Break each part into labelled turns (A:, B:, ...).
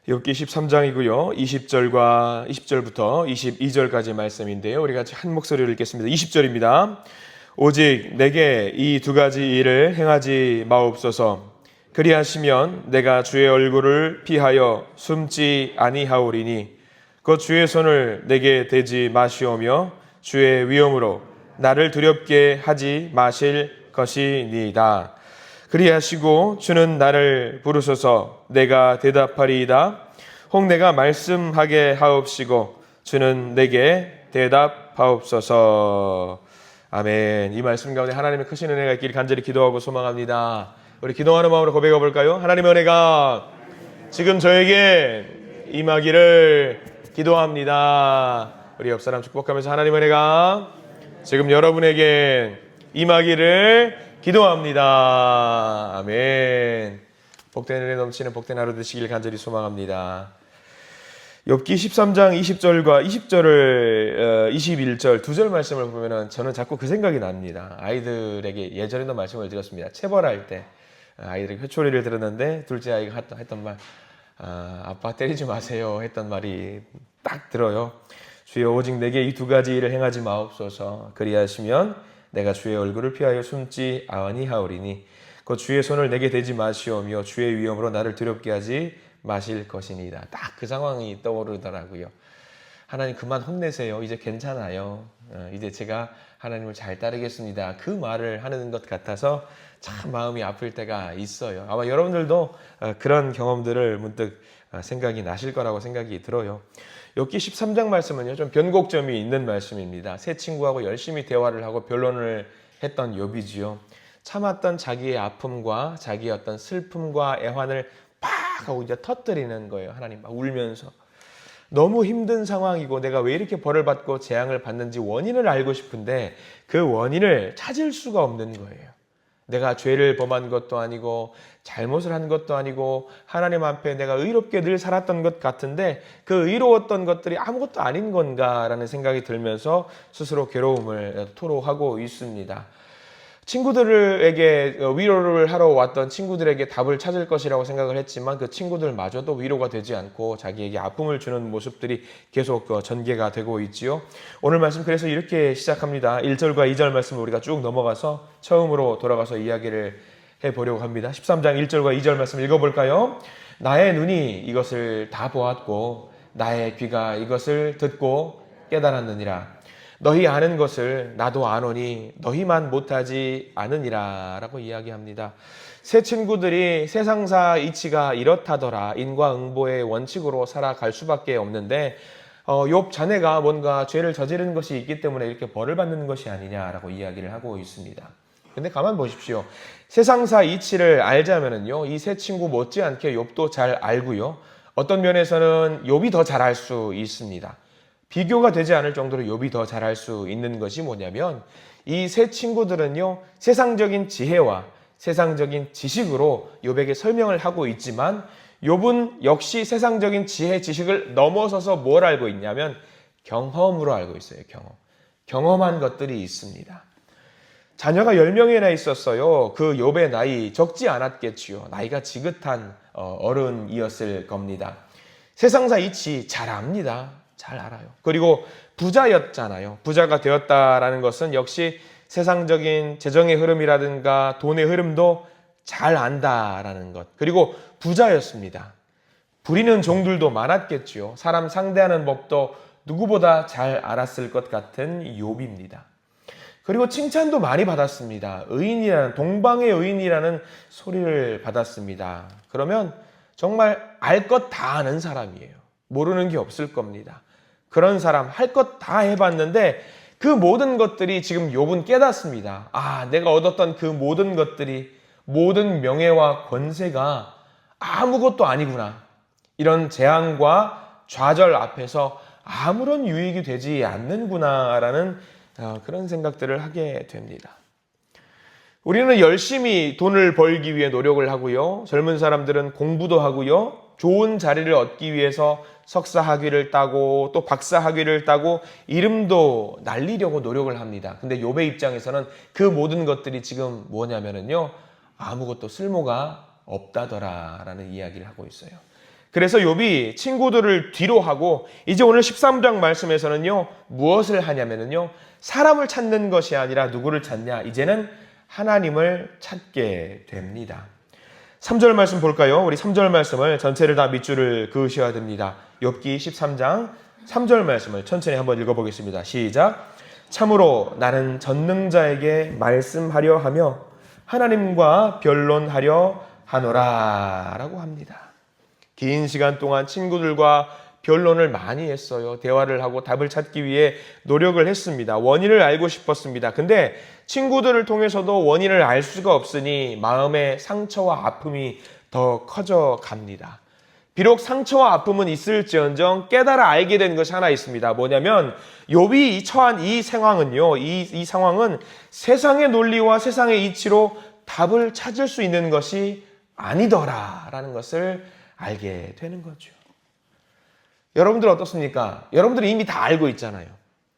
A: 욥기 13장이고요. 20절부터 22절까지 말씀인데요. 우리 같이 한 목소리로 읽겠습니다. 20절입니다. 오직 내게 이 두 가지 일을 행하지 마옵소서. 그리하시면 내가 주의 얼굴을 피하여 숨지 아니하오리니 그 주의 손을 내게 대지 마시오며 주의 위엄으로 나를 두렵게 하지 마실 것이니이다. 그리하시고 주는 나를 부르소서 내가 대답하리이다. 혹 내가 말씀하게 하옵시고 주는 내게 대답하옵소서. 아멘. 이 말씀 가운데 하나님의 크신 은혜가 있기를 간절히 기도하고 소망합니다. 우리 기도하는 마음으로 고백해 볼까요? 하나님의 은혜가 지금 저에게 임하기를 기도합니다. 우리 옆 사람 축복하면서 하나님의 은혜가 지금 여러분에게 임하기를 기도합니다. 아멘. 복된 은혜 넘치는 복된 하루 되시길 간절히 소망합니다. 욥기 13장 20절과 21절 두 절 말씀을 보면은 저는 자꾸 그 생각이 납니다. 아이들에게 예전에도 말씀을 드렸습니다. 체벌할 때 아이들에게 회초리를 들었는데 둘째 아이가 했던 말, 아빠 때리지 마세요 했던 말이 딱 들어요. 주여 오직 내게 이 두 가지 일을 행하지 마옵소서. 그리하시면 내가 주의 얼굴을 피하여 숨지 아니하오리니 그 주의 손을 내게 대지 마시오며 주의 위엄으로 나를 두렵게 하지 마실 것이니이다. 딱 그 상황이 떠오르더라고요. 하나님 그만 혼내세요. 이제 괜찮아요. 이제 제가 하나님을 잘 따르겠습니다. 그 말을 하는 것 같아서 참 마음이 아플 때가 있어요. 아마 여러분들도 그런 경험들을 문득 생각이 나실 거라고 생각이 들어요. 욥기 13장 말씀은요, 좀 변곡점이 있는 말씀입니다. 새 친구하고 열심히 대화를 하고 변론을 했던 욥이지요. 참았던 자기의 아픔과 자기의 어떤 슬픔과 애환을 팍 하고 이제 터뜨리는 거예요. 하나님 막 울면서. 너무 힘든 상황이고 내가 왜 이렇게 벌을 받고 재앙을 받는지 원인을 알고 싶은데 그 원인을 찾을 수가 없는 거예요. 내가 죄를 범한 것도 아니고 잘못을 한 것도 아니고 하나님 앞에 내가 의롭게 늘 살았던 것 같은데 그 의로웠던 것들이 아무것도 아닌 건가라는 생각이 들면서 스스로 괴로움을 토로하고 있습니다. 친구들에게 위로를 하러 왔던 친구들에게 답을 찾을 것이라고 생각을 했지만 그 친구들마저도 위로가 되지 않고 자기에게 아픔을 주는 모습들이 계속 전개가 되고 있지요. 오늘 말씀 그래서 이렇게 시작합니다. 1절과 2절 말씀을 우리가 쭉 넘어가서 처음으로 돌아가서 이야기를 해보려고 합니다. 13장 1절과 2절 말씀 읽어볼까요? 나의 눈이 이것을 다 보았고 나의 귀가 이것을 듣고 깨달았느니라. 너희 아는 것을 나도 아노니 너희만 못하지 않으니라 라고 이야기합니다. 새 친구들이 세상사 이치가 이렇다더라. 인과응보의 원칙으로 살아갈 수밖에 없는데 욥 자네가 뭔가 죄를 저지른 것이 있기 때문에 이렇게 벌을 받는 것이 아니냐라고 이야기를 하고 있습니다. 근데 가만 보십시오. 세상사 이치를 알자면은요, 이 새 친구 못지않게 욥도 잘 알고요. 어떤 면에서는 욥이 더 잘 알 수 있습니다. 비교가 되지 않을 정도로 욥이 더 잘할 수 있는 것이 뭐냐면 이 세 친구들은요, 세상적인 지혜와 세상적인 지식으로 욥에게 설명을 하고 있지만 욥은 역시 세상적인 지혜, 지식을 넘어서서 뭘 알고 있냐면 경험으로 알고 있어요. 경험한 것들이 있습니다. 자녀가 10명이나 있었어요. 그 욥의 나이 적지 않았겠지요. 나이가 지긋한 어른이었을 겁니다. 세상사 이치 잘 압니다. 잘 알아요. 그리고 부자였잖아요. 부자가 되었다라는 것은 역시 세상적인 재정의 흐름이라든가 돈의 흐름도 잘 안다라는 것. 그리고 부자였습니다. 부리는 종들도 많았겠지요. 사람 상대하는 법도 누구보다 잘 알았을 것 같은 욥입니다. 그리고 칭찬도 많이 받았습니다. 동방의 의인이라는 소리를 받았습니다. 그러면 정말 알 것 다 아는 사람이에요. 모르는 게 없을 겁니다. 그런 사람, 할 것 다 해봤는데 그 모든 것들이 지금 욥은 깨닫습니다. 내가 얻었던 그 모든 것들이, 모든 명예와 권세가 아무것도 아니구나. 이런 재앙과 좌절 앞에서 아무런 유익이 되지 않는구나라는 그런 생각들을 하게 됩니다. 우리는 열심히 돈을 벌기 위해 노력을 하고요. 젊은 사람들은 공부도 하고요. 좋은 자리를 얻기 위해서 석사 학위를 따고 또 박사 학위를 따고 이름도 날리려고 노력을 합니다. 근데 욥의 입장에서는 그 모든 것들이 지금 뭐냐면은요, 아무것도 쓸모가 없다더라라는 이야기를 하고 있어요. 그래서 욥이 친구들을 뒤로 하고 이제 오늘 13장 말씀에서는요, 무엇을 하냐면요, 사람을 찾는 것이 아니라 누구를 찾냐? 이제는 하나님을 찾게 됩니다. 3절 말씀 볼까요? 우리 3절 말씀을 전체를 다 밑줄을 그으셔야 됩니다. 욥기 13장 3절 말씀을 천천히 한번 읽어보겠습니다. 시작. 참으로 나는 전능자에게 말씀하려 하며 하나님과 변론하려 하노라 라고 합니다. 긴 시간 동안 친구들과 변론을 많이 했어요. 대화를 하고 답을 찾기 위해 노력을 했습니다. 원인을 알고 싶었습니다. 근데 친구들을 통해서도 원인을 알 수가 없으니 마음의 상처와 아픔이 더 커져 갑니다. 비록 상처와 아픔은 있을지언정 깨달아 알게 된 것이 하나 있습니다. 뭐냐면 욥이 처한 이 상황은요, 이 상황은 세상의 논리와 세상의 이치로 답을 찾을 수 있는 것이 아니더라라는 것을 알게 되는 거죠. 여러분들 어떻습니까? 여러분들이 이미 다 알고 있잖아요.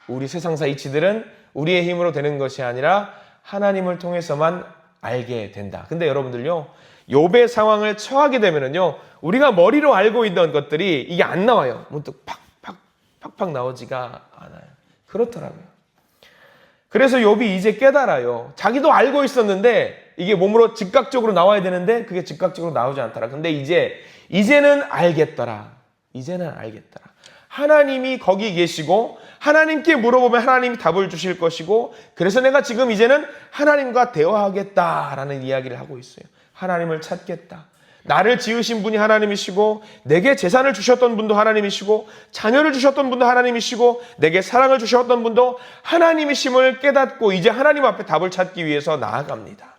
A: 우리 세상사 이치들은 우리의 힘으로 되는 것이 아니라 하나님을 통해서만 알게 된다. 근데 여러분들요, 욥의 상황을 처하게 되면은요, 우리가 머리로 알고 있던 것들이 이게 안 나와요. 문득 팍팍 나오지가 않아요. 그렇더라고요. 그래서 욥이 이제 깨달아요. 자기도 알고 있었는데 이게 몸으로 즉각적으로 나와야 되는데 그게 즉각적으로 나오지 않더라. 근데 이제는 알겠더라. 이제는 알겠더라. 하나님이 거기 계시고 하나님께 물어보면 하나님이 답을 주실 것이고, 그래서 내가 지금 이제는 하나님과 대화하겠다라는 이야기를 하고 있어요. 하나님을 찾겠다. 나를 지으신 분이 하나님이시고 내게 재산을 주셨던 분도 하나님이시고 자녀를 주셨던 분도 하나님이시고 내게 사랑을 주셨던 분도 하나님이심을 깨닫고 이제 하나님 앞에 답을 찾기 위해서 나아갑니다.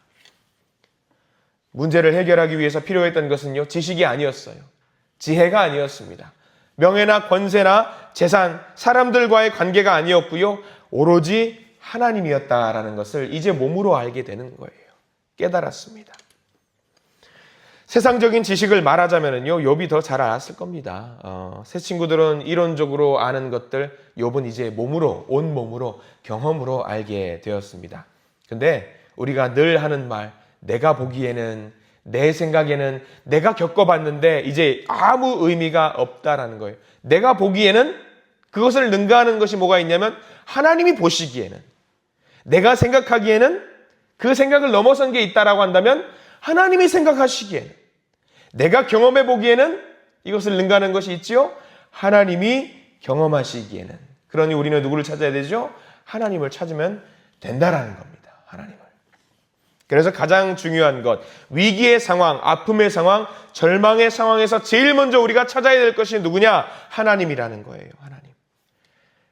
A: 문제를 해결하기 위해서 필요했던 것은요, 지식이 아니었어요. 지혜가 아니었습니다. 명예나 권세나 재산, 사람들과의 관계가 아니었고요, 오로지 하나님이었다라는 것을 이제 몸으로 알게 되는 거예요. 깨달았습니다. 세상적인 지식을 말하자면요, 욥이 더 잘 알았을 겁니다. 새 친구들은 이론적으로 아는 것들, 욥은 이제 온 몸으로 경험으로 알게 되었습니다. 근데 우리가 늘 하는 말, 내가 보기에는, 내 생각에는, 내가 겪어봤는데 이제 아무 의미가 없다라는 거예요. 내가 보기에는 그것을 능가하는 것이 뭐가 있냐면 하나님이 보시기에는, 내가 생각하기에는 그 생각을 넘어선 게 있다라고 한다면 하나님이 생각하시기에는, 내가 경험해 보기에는 이것을 능가하는 것이 있지요, 하나님이 경험하시기에는. 그러니 우리는 누구를 찾아야 되죠? 하나님을 찾으면 된다라는 겁니다. 하나님을. 그래서 가장 중요한 것, 위기의 상황, 아픔의 상황, 절망의 상황에서 제일 먼저 우리가 찾아야 될 것이 누구냐? 하나님이라는 거예요.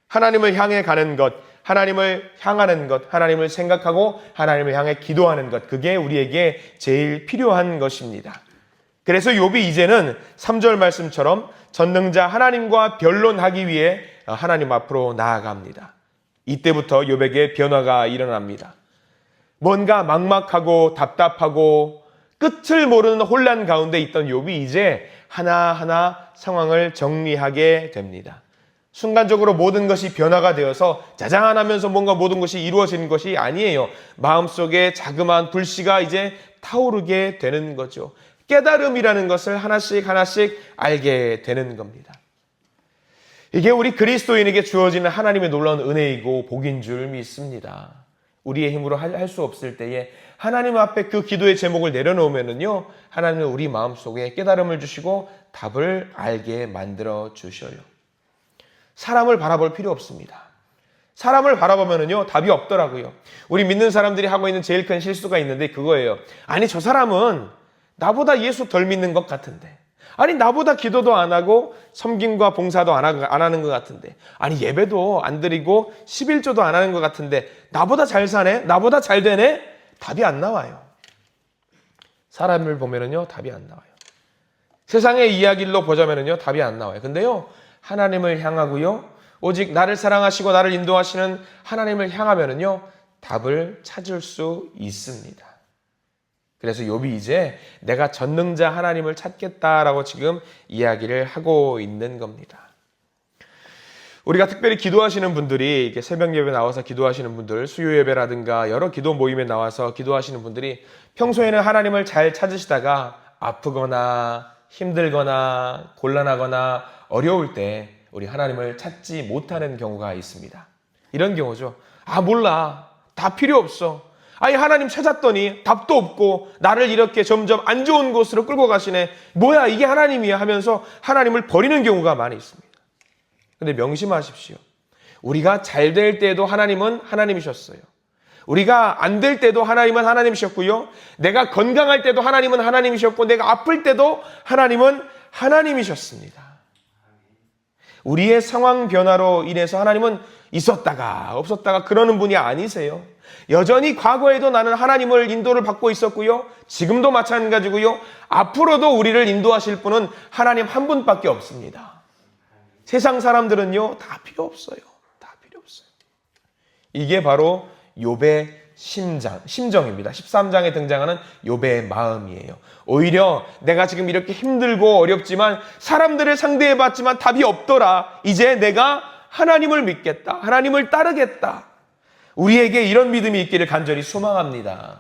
A: 하나님을 향해 가는 것, 하나님을 향하는 것, 하나님을 생각하고 하나님을 향해 기도하는 것, 그게 우리에게 제일 필요한 것입니다. 그래서 욥이 이제는 3절 말씀처럼 전능자 하나님과 변론하기 위해 하나님 앞으로 나아갑니다. 이때부터 욥에게 변화가 일어납니다. 뭔가 막막하고 답답하고 끝을 모르는 혼란 가운데 있던 욥이 이제 하나하나 상황을 정리하게 됩니다. 순간적으로 모든 것이 변화가 되어서 짜잔하면서 뭔가 모든 것이 이루어지는 것이 아니에요. 마음속에 자그마한 불씨가 이제 타오르게 되는 거죠. 깨달음이라는 것을 하나씩 알게 되는 겁니다. 이게 우리 그리스도인에게 주어지는 하나님의 놀라운 은혜이고 복인 줄 믿습니다. 우리의 힘으로 할 수 없을 때에 하나님 앞에 그 기도의 제목을 내려놓으면요, 하나님은 우리 마음속에 깨달음을 주시고 답을 알게 만들어 주셔요. 사람을 바라볼 필요 없습니다. 사람을 바라보면요, 답이 없더라고요. 우리 믿는 사람들이 하고 있는 제일 큰 실수가 있는데 그거예요. 아니, 저 사람은 나보다 예수 덜 믿는 것 같은데, 아니 나보다 기도도 안 하고 섬김과 봉사도 안 하는 것 같은데, 아니 예배도 안 드리고 11조도 안 하는 것 같은데 나보다 잘 사네? 나보다 잘 되네? 답이 안 나와요. 사람을 보면은요, 답이 안 나와요. 세상의 이야기로 보자면은요, 답이 안 나와요. 근데요, 하나님을 향하고요, 오직 나를 사랑하시고 나를 인도하시는 하나님을 향하면은요, 답을 찾을 수 있습니다. 그래서 욥이 이제 내가 전능자 하나님을 찾겠다라고 지금 이야기를 하고 있는 겁니다. 우리가 특별히 기도하시는 분들이, 이렇게 새벽 예배 나와서 기도하시는 분들, 수요 예배라든가 여러 기도 모임에 나와서 기도하시는 분들이 평소에는 하나님을 잘 찾으시다가 아프거나 힘들거나 곤란하거나 어려울 때 우리 하나님을 찾지 못하는 경우가 있습니다. 이런 경우죠. 아, 몰라. 다 필요 없어. 아니, 하나님 찾았더니 답도 없고 나를 이렇게 점점 안 좋은 곳으로 끌고 가시네. 뭐야, 이게 하나님이야 하면서 하나님을 버리는 경우가 많이 있습니다. 근데 명심하십시오. 우리가 잘 될 때도 하나님은 하나님이셨어요. 우리가 안 될 때도 하나님은 하나님이셨고요. 내가 건강할 때도 하나님은 하나님이셨고 내가 아플 때도 하나님은 하나님이셨습니다. 우리의 상황 변화로 인해서 하나님은 있었다가 없었다가 그러는 분이 아니세요. 여전히 과거에도 나는 하나님을 인도를 받고 있었고요. 지금도 마찬가지고요. 앞으로도 우리를 인도하실 분은 하나님 한 분밖에 없습니다. 세상 사람들은요, 다 필요 없어요. 다 필요 없어요. 이게 바로 욥의 심정입니다. 13장에 등장하는 욥의 마음이에요. 오히려 내가 지금 이렇게 힘들고 어렵지만 사람들을 상대해봤지만 답이 없더라. 이제 내가 하나님을 믿겠다. 하나님을 따르겠다. 우리에게 이런 믿음이 있기를 간절히 소망합니다.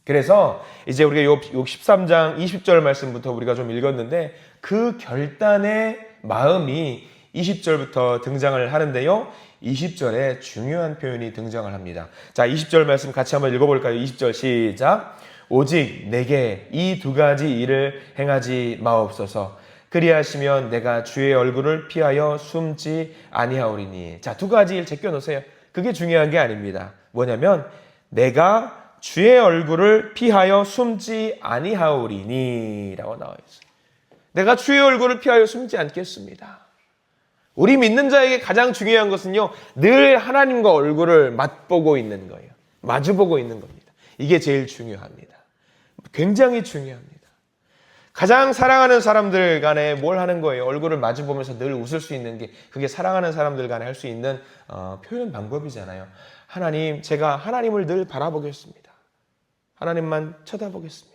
A: 그래서 이제 우리가 욥 13장 20절 말씀부터 우리가 좀 읽었는데 그 결단의 마음이 20절부터 등장을 하는데요. 20절에 중요한 표현이 등장을 합니다. 자, 20절 말씀 같이 한번 읽어볼까요? 20절 시작. 오직 내게 이 두 가지 일을 행하지 마옵소서. 그리하시면 내가 주의 얼굴을 피하여 숨지 아니하오리니. 자, 두 가지 일 제껴놓으세요. 그게 중요한 게 아닙니다. 뭐냐면 내가 주의 얼굴을 피하여 숨지 아니하오리니 라고 나와 있어요. 내가 주의 얼굴을 피하여 숨지 않겠습니다. 우리 믿는 자에게 가장 중요한 것은요, 늘 하나님과 얼굴을 맛보고 있는 거예요. 마주보고 있는 겁니다. 이게 제일 중요합니다. 굉장히 중요합니다. 가장 사랑하는 사람들 간에 뭘 하는 거예요? 얼굴을 마주보면서 늘 웃을 수 있는 게 그게 사랑하는 사람들 간에 할 수 있는 표현 방법이잖아요. 하나님, 제가 하나님을 늘 바라보겠습니다. 하나님만 쳐다보겠습니다.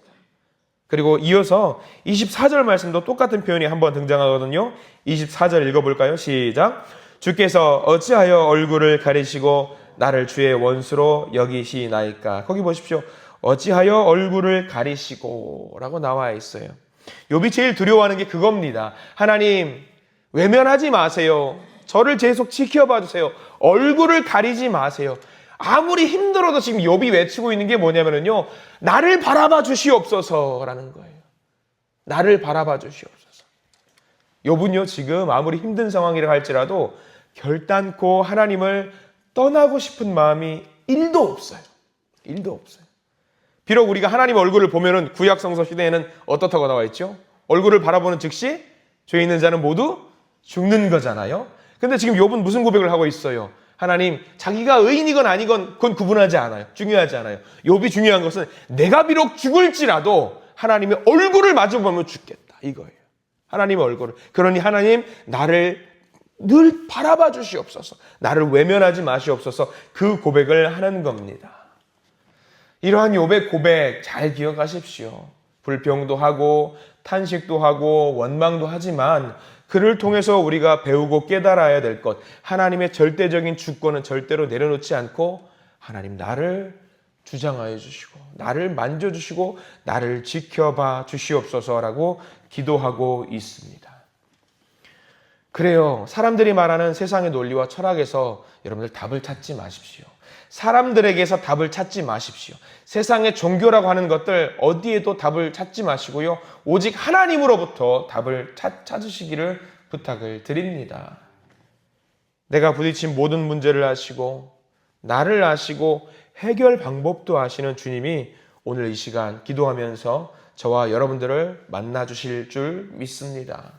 A: 그리고 이어서 24절 말씀도 똑같은 표현이 한번 등장하거든요. 24절 읽어볼까요? 시작. 주께서 어찌하여 얼굴을 가리시고 나를 주의 원수로 여기시나이까. 거기 보십시오. 어찌하여 얼굴을 가리시고 라고 나와 있어요. 욥이 제일 두려워하는 게 그겁니다. 하나님, 외면하지 마세요. 저를 계속 지켜봐 주세요. 얼굴을 가리지 마세요. 아무리 힘들어도 지금 욥이 외치고 있는 게 뭐냐면요, 나를 바라봐 주시옵소서라는 거예요. 나를 바라봐 주시옵소서. 욥은요, 지금 아무리 힘든 상황이라 할지라도 결단코 하나님을 떠나고 싶은 마음이 1도 없어요. 1도 없어요. 비록 우리가 하나님 얼굴을 보면은 구약 성서 시대에는 어떻다고 나와 있죠? 얼굴을 바라보는 즉시 죄 있는 자는 모두 죽는 거잖아요. 근데 지금 욥은 무슨 고백을 하고 있어요? 하나님, 자기가 의인이건 아니건 그건 구분하지 않아요. 중요하지 않아요. 욥이 중요한 것은 내가 비록 죽을지라도 하나님의 얼굴을 마주보면 죽겠다. 이거예요. 하나님의 얼굴을. 그러니 하나님, 나를 늘 바라봐 주시옵소서. 나를 외면하지 마시옵소서. 그 고백을 하는 겁니다. 이러한 욥의 고백 잘 기억하십시오. 불평도 하고 탄식도 하고 원망도 하지만 그를 통해서 우리가 배우고 깨달아야 될 것, 하나님의 절대적인 주권은 절대로 내려놓지 않고 하나님, 나를 주장하여 주시고 나를 만져주시고 나를 지켜봐 주시옵소서라고 기도하고 있습니다. 그래요. 사람들이 말하는 세상의 논리와 철학에서 여러분들 답을 찾지 마십시오. 사람들에게서 답을 찾지 마십시오. 세상의 종교라고 하는 것들 어디에도 답을 찾지 마시고요. 오직 하나님으로부터 답을 찾으시기를 부탁을 드립니다. 내가 부딪힌 모든 문제를 아시고 나를 아시고 해결 방법도 아시는 주님이 오늘 이 시간 기도하면서 저와 여러분들을 만나주실 줄 믿습니다.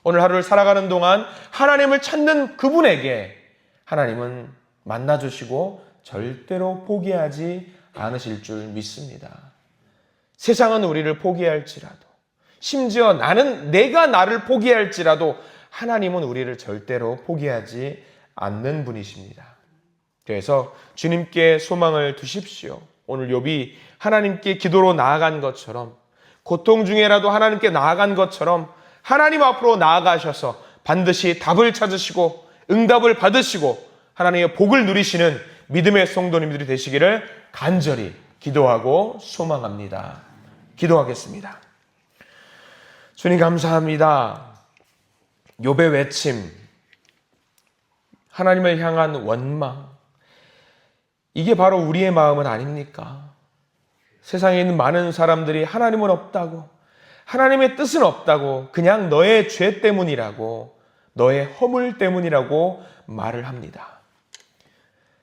A: 오늘 하루를 살아가는 동안 하나님을 찾는 그분에게 하나님은 만나주시고 절대로 포기하지 않으실 줄 믿습니다. 세상은 우리를 포기할지라도, 심지어 내가 나를 포기할지라도 하나님은 우리를 절대로 포기하지 않는 분이십니다. 그래서 주님께 소망을 두십시오. 오늘 욥이 하나님께 기도로 나아간 것처럼, 고통 중에라도 하나님께 나아간 것처럼 하나님 앞으로 나아가셔서 반드시 답을 찾으시고 응답을 받으시고 하나님의 복을 누리시는 믿음의 성도님들이 되시기를 간절히 기도하고 소망합니다. 기도하겠습니다. 주님 감사합니다. 욥의 외침, 하나님을 향한 원망, 이게 바로 우리의 마음은 아닙니까? 세상에 있는 많은 사람들이 하나님은 없다고, 하나님의 뜻은 없다고, 그냥 너의 죄 때문이라고, 너의 허물 때문이라고 말을 합니다.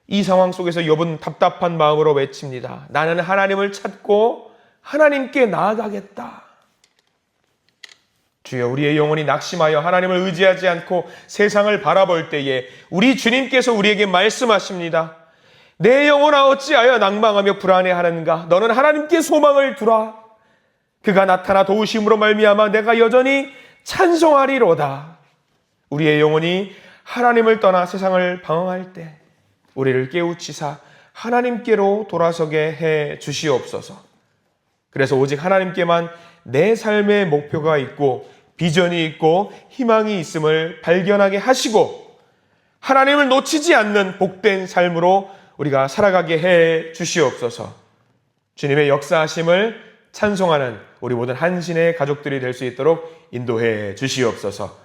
A: 이 상황 속에서 욥은 답답한 마음으로 외칩니다. 나는 하나님을 찾고 하나님께 나아가겠다. 주여, 우리의 영혼이 낙심하여 하나님을 의지하지 않고 세상을 바라볼 때에 우리 주님께서 우리에게 말씀하십니다. 내 영혼아 어찌하여 낭망하며 불안해하는가? 너는 하나님께 소망을 두라. 그가 나타나 도우심으로 말미암아 내가 여전히 찬송하리로다. 우리의 영혼이 하나님을 떠나 세상을 방황할 때 우리를 깨우치사 하나님께로 돌아서게 해 주시옵소서. 그래서 오직 하나님께만 내 삶의 목표가 있고 비전이 있고 희망이 있음을 발견하게 하시고 하나님을 놓치지 않는 복된 삶으로 우리가 살아가게 해 주시옵소서. 주님의 역사하심을 찬송하는 우리 모든 한신의 가족들이 될 수 있도록 인도해 주시옵소서.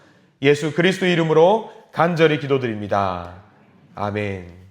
A: 예수 그리스도 이름으로 간절히 기도드립니다. 아멘.